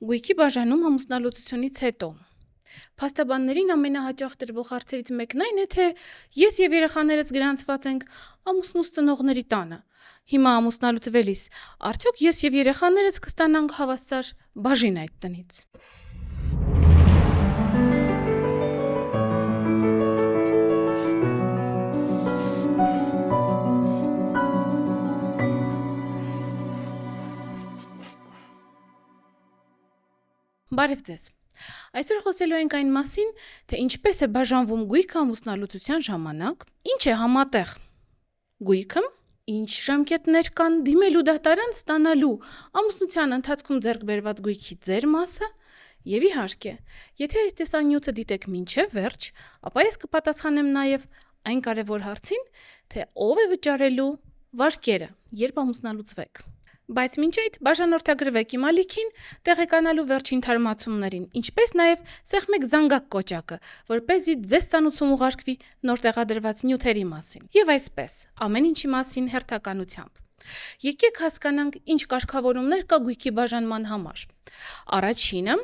Գույքի բաժանում ամուսնալուծությունից հետո։ Փաստաբաններին ամենահաճախ տրվող հարցերից մեկն այն է, թե ես եւ երեխաներս գրանցված ենք ամուսնուս ծնողների տանը։ Հիմա ամուսնալուծվելիս արդյոք ես եւ երեխաներս կստանանք հավասար բաժին այդ տնից։ Բարև ձեզ։ Այսօր խոսելու ենք այն մասին, թե ինչպես է բաժանվում գույքը ամուսնալուծության ժամանակ, ինչ է համատեղ գույքը, ինչ ժամկետներ կան դիմելու դատարան ստանալու ամուսնության ընթացքում ձեռք բերված գույքի ձեր մասը, եւ իհարկե, եթե այս տեսանյութը դիտեք մինչև վերջ, ապա ես կպատասխանեմ նաեւ այն կարևոր հարցին, թե ով է վճարելու վարկերը, երբ ամուսնալուծվեք։ Բայց մինչ այդ բաժանորդագրվեք իմ ալիքին, տեղեկանալու վերջին թարմացումներին, ինչպես նաև սեղմեք զանգակ կոճակը, որպեսզի ձեզ ծանուցում ուղարկվի նոր տեղադրված նյութերի մասին։ Եվ այսպես, ամեն ինչի մասին հերթականությամբ։ Եկեք հասկանանք, ինչ կարգավորումներ կա գույքի բաժանման համար։ Առաջինը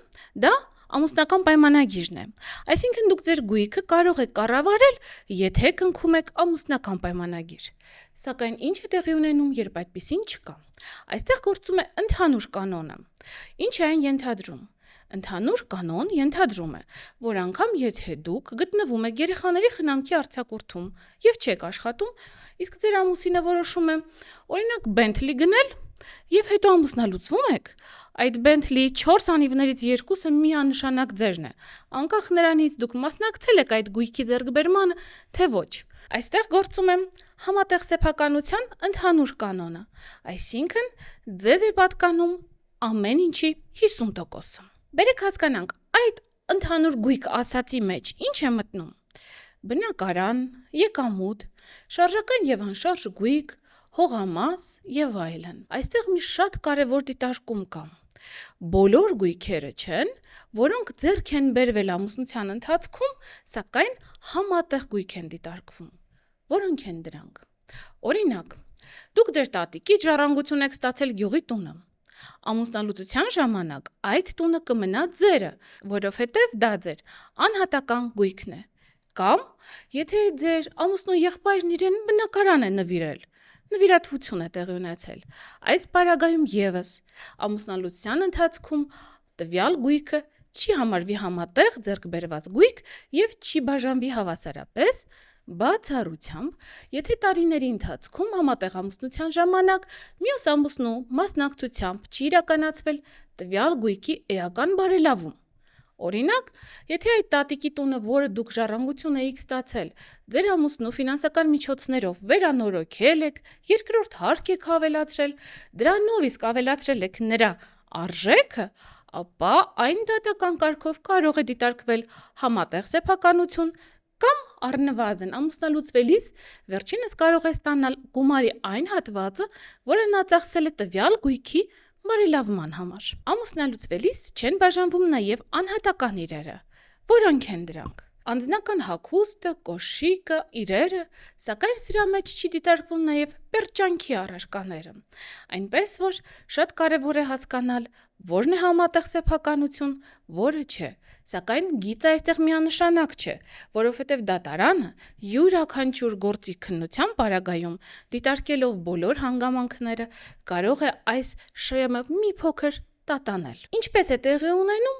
դա ամուսնական պայմանագիրն է։ Այսինքն դուք ձեր գույքը կարող եք կառավարել, եթե կնքում եք ամուսնական պայմանագիր։ Սակայն ինչ է տեղի ունենում, երբ այդպիսին չկա։ Այստեղ գործում է ընդհանուր կանոնը։ Ինչ է այն ենթադրում։ Ընդհանուր կանոն ենթադրում է, որ անգամ եթե դուք գտնվում եք երեխաների խնամքի արձակուրդում եւ չեք աշխատում, իսկ ձեր ամուսինը որոշում է, օրինակ, Bentley գնել եւ հետո ամուսնալուծվում եք, այդ Bentley 4 անիվներից 2-ը միանշանակ ձերն է, անկախ նրանից դուք մասնակցել եք այդ գույքի ձեռքբերմանը, թե ոչ։ Այստեղ գործում է համատեղ սեփականության ընդհանուր կանոնը, այսինքն ձեզ է պատկանում ամեն ինչի 50%-ը։ Բերեք հասկանանք, այդ ընդհանուր գույք ասացի մեջ ինչ է մտնում։ Բնակարան, եկամուտ, շարժական եւ անշարժ գույք, հողամաս եւ այլն։ Այստեղ մի շատ կարևոր դիտարկում կա։ Բոլոր գույքերը չեն, որոնք ձեռք են բերվել ամուսնության ընթացքում, սակայն համատեղ գույք են դիտարկվում։ Որոնք են դրանք։ Օրինակ, դուք ձեր տատիկից ժառանգություն եք ստացել գյուղի տունը։ Ամուսնալուծության ժամանակ այդ տունը կմնա ձերը, որովհետև դա ձեր անհատական գույքն է։ Կամ, եթե ձեր ամուսնու եղբայրն իրեն բնակարան է նվիրել, նվիրատվություն է տեղի ունեցել, այս պարագայում եւս ամուսնալուծության ընթացքում տվյալ գույքը չի համարվի համատեղ ձեռք բերված գույք եւ չի բաժանվի հավասարապես, բացառությամբ, եթե տարիների ընթացքում համատեղ ամուսնության ժամանակ մյուս ամուսնու մասնակցությամբ չի իրականացվել տվյալ գույքի էական բարելավում։ Օրինակ, եթե այդ տատիկի տունը, որը դուք ժառանգություն եք ստացել, ձեր ամուսնու ֆինանսական միջոցներով վերանորոգել եք, երկրորդ հարկ եք ավելացրել, դրանով իսկ ավելացրել եք նրա արժեքը, ապա այն դատական կարգով կարող է դիտարկվել համատեղ սեփականություն կամ առնվազն ամուսնալուծվելիս վերջինս կարող է ստանալ գումարի այն հատվածը, որը նա ծախսել է տվյալ գույքի բարելավման համար։ Ամուսնալուծվելիս չեն բաժանվում նաև անհատական իրերը։ Որոնք են դրանք։ Անձնական հագուստը, կոշիկը, իրերը, սակայն սրա մեջ չի դիտարկվում նաև պերճանքի առարկաները։ Այնպես որ շատ կարևոր է հասկանալ, որն է համատեղ սեփականություն, որը չէ։ Սակայն գիծը այստեղ միանշանակ չէ, որովհետև դատարանը յուրաքանչյուր գործի քննության պարագայում, դիտարկելով բոլոր հանգամանքները, կարող է այս շեմը մի փոքր տատանել։ Ինչպես է տեղի ունենում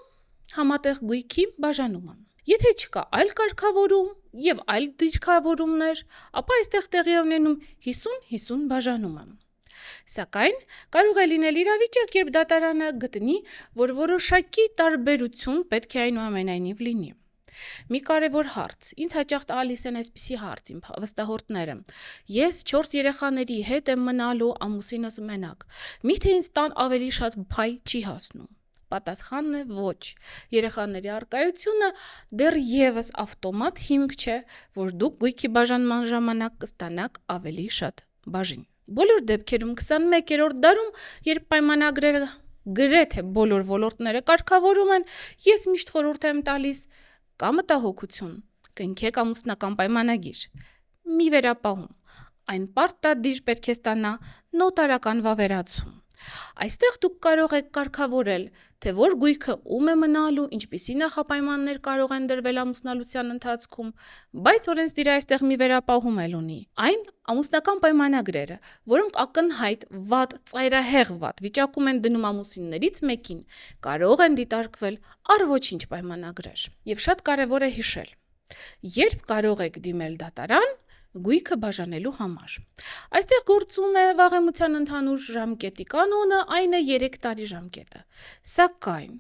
համատեղ գույքի բաժանումը։ Եթե չկա այլ կարգավորում եւ այլ դիրքավորումներ, ապա այստեղ տեղի է ունենում 50-50 բաժանումը։ Սակայն կարող է լինել իրավիճակ, երբ դատարանը գտնի, որ որոշակի տարբերություն պետք է այնուամենայնիվ լինի։ Մի կարևոր հարց, ինձ հաճախ տալիս են այսպիսի հարց իմ վստահորդները։ Ես 4 երեխաների հետ եմ մնալու, ամուսինս մենակ։ Միթե ինձ տան ավելի շատ փայ չի հասնում։ Պատասխանն է ոչ։ Երեխաների առկայությունը դեռևս ավտոմատ հիմք չէ, որ դուք գույքի բաժանման ժամանակ կստանաք ավելի շատ բաժին։ Բոլոր դեպքերում 21-րդ դարում, երբ պայմանագրերը գրեթե բոլոր ոլորտները կարգավորում են, ես միշտ խորհուրդ եմ տալիս կա մտահոգություն, կնքեք ամուսնական պայմանագիր։ Մի վերապահում, այն պարտադիր պետք է ստանա նոտարական վավերացում։ Այստեղ դուք կարող եք կարգավորել թե որ գույքը ում է մնալու, ինչպիսի նախապայմաններ կարող են դրվել ամուսնալության ընթացքում, բայց օրենսդիրը այստեղ մի վերապահում էլ ունի։ Այն ամուսնական պայմանագրերը, որոնք ակնհայտ վատ, ծայրահեղ վատ վիճակում են դնում ամուսիններից մեկին, կարող են դիտարկվել առ ոչինչ պայմանագրեր։ Եվ շատ կարևոր է հիշել, երբ կարող եք դիմել դատարան գույքը բաժանելու համար։ Այստեղ գործում է վաղեմության ընդհանուր ժամկետի կանոնը, այն է 3 տարի ժամկետը։ Սակայն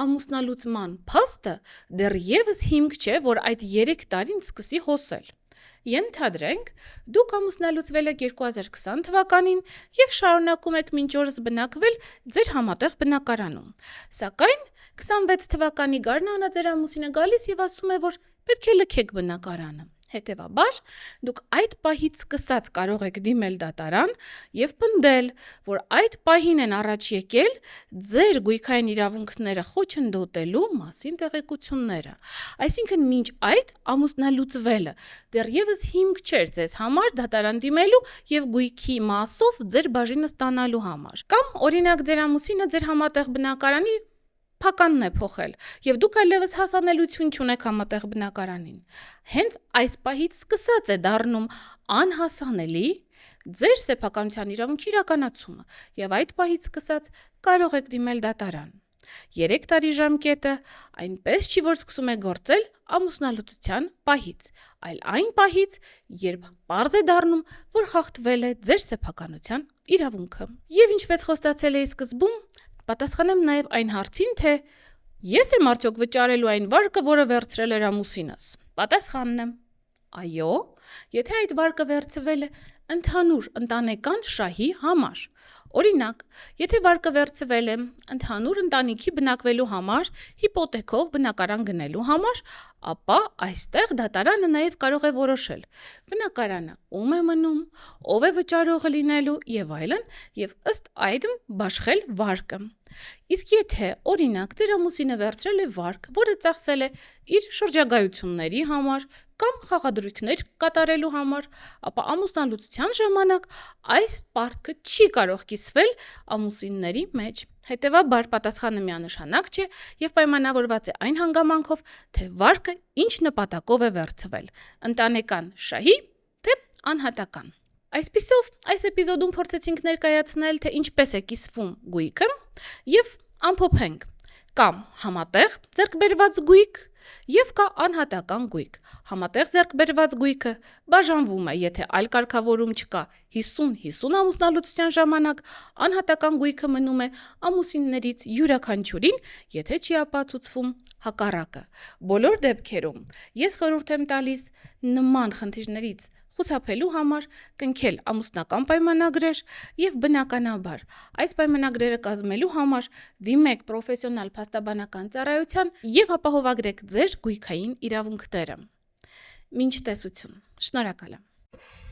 ամուսնալուծման փաստը դեռևս հիմք չէ, որ այդ 3 տարին սկսի հոսել։ Ենթադրենք, դուք ամուսնալուծվել եք 2020 թվականին եւ շարունակում եք մինչ օրս բնակվել ձեր համատեղ բնակարանում։ Սակայն 26 թվականի գարնանը ձեր ամուսինը գալիս եւ ասում է, որ պետք է լքեք բնակարանը։ Հետևաբար, դուք այդ պահից սկսած կարող եք դիմել դատարան եւ պնդել, որ այդ պահին են առաջ եկել ձեր գույքային իրավունքները խոչընդոտելու մասին տեղեկությունները։ Այսինքն, մինչ այդ ամուսնալուծվելը դեռևս հիմք չէր ձեզ համար դատարան դիմելու եւ գույքի մասով ձեր բաժինը ստանալու համար։ Կամ, օրինակ, ձեր ամուսինը ձեր համատեղ բնակարանի փականն է փոխել եւ դուք այլևս հասանելիություն չունեք համատեղ բնակարանին։ Հենց այս պահից սկսած է դառնում անհասանելի ձեր սեփականության իրավունքի իրականացումը եւ այդ պահից սկսած կարող եք դիմել դատարան։ 3 տարի ժամկետը այնպես չի, որ սկսում է գործել ամուսնալուծության պահից, այլ այն պահից, երբ պարզ է դառնում, որ խախտվել է ձեր սեփականության իրավունքը։ Եվ ինչպես խոստացել էի սկզբում, պատասխանեմ նաև այն հարցին, թե ես եմ արդյոք վճարելու այն վարկը, որը վերցրել էր ամուսինս։ Պատասխանն է. այո, եթե այդ վարկը վերցվել է ընդհանուր ընտանեկան շահի համար։ Օրինակ, եթե վարկը վերցվել է ընդհանուր ընտանիքի բնակվելու համար, հիպոթեքով բնակարան գնելու համար, ապա այստեղ դատարանը նաև կարող է որոշել բնակարանը ում է մնում, ով է վճարողը լինելու եւ այլն, եւ ըստ այդմ բաշխել վարկը։ Իսկ եթե, օրինակ, ձեր ամուսինը վերցրել է վարկ, որը ծախսել է իր շրջագայությունների համար կամ խաղադրույքներ կատարելու համար, ապա ամուսնալուծության ժամանակ այս պարտքը չի կարող կիսվել ամուսինների մեջ։ Հետևաբար պատասխանը միանշանակ չէ եւ պայմանավորված է այն հանգամանքով, թե վարկը ինչ նպատակով է վերցվել՝ ընտանեկան շահի, թե անհատական։ Այսպիսով, այս էպիզոդում փորձեցինք ներկայացնել, թե ինչպես է կիսվում գույքը եւ ամփոփենք կամ համատեղ ձեռքբերված գույք եւ կա անհատական գույք։ Համատեղ ձեռքբերված գույքը բաժանվում է, եթե այլ կարգավորում չկա 50-50 ամուսնալուծության ժամանակ, անհատական գույքը մնում է ամուսիններից յուրաքանչյուրին, եթե չի ապացուցվում հակառակը։ Բոլոր դեպքերում ես խորհուրդ եմ տալիս նման խնդիրներից խուսափելու համար կնքել ամուսնական պայմանագրեր եւ բնականաբար այս պայմանագրերը կազմելու համար դիմեք պրոֆեսիոնալ փաստաբանական ծառայության եւ ապահովագրեք ձեր գույքային իրավունքները։ Մինչ տեսություն։ Շնորհակալ եմ։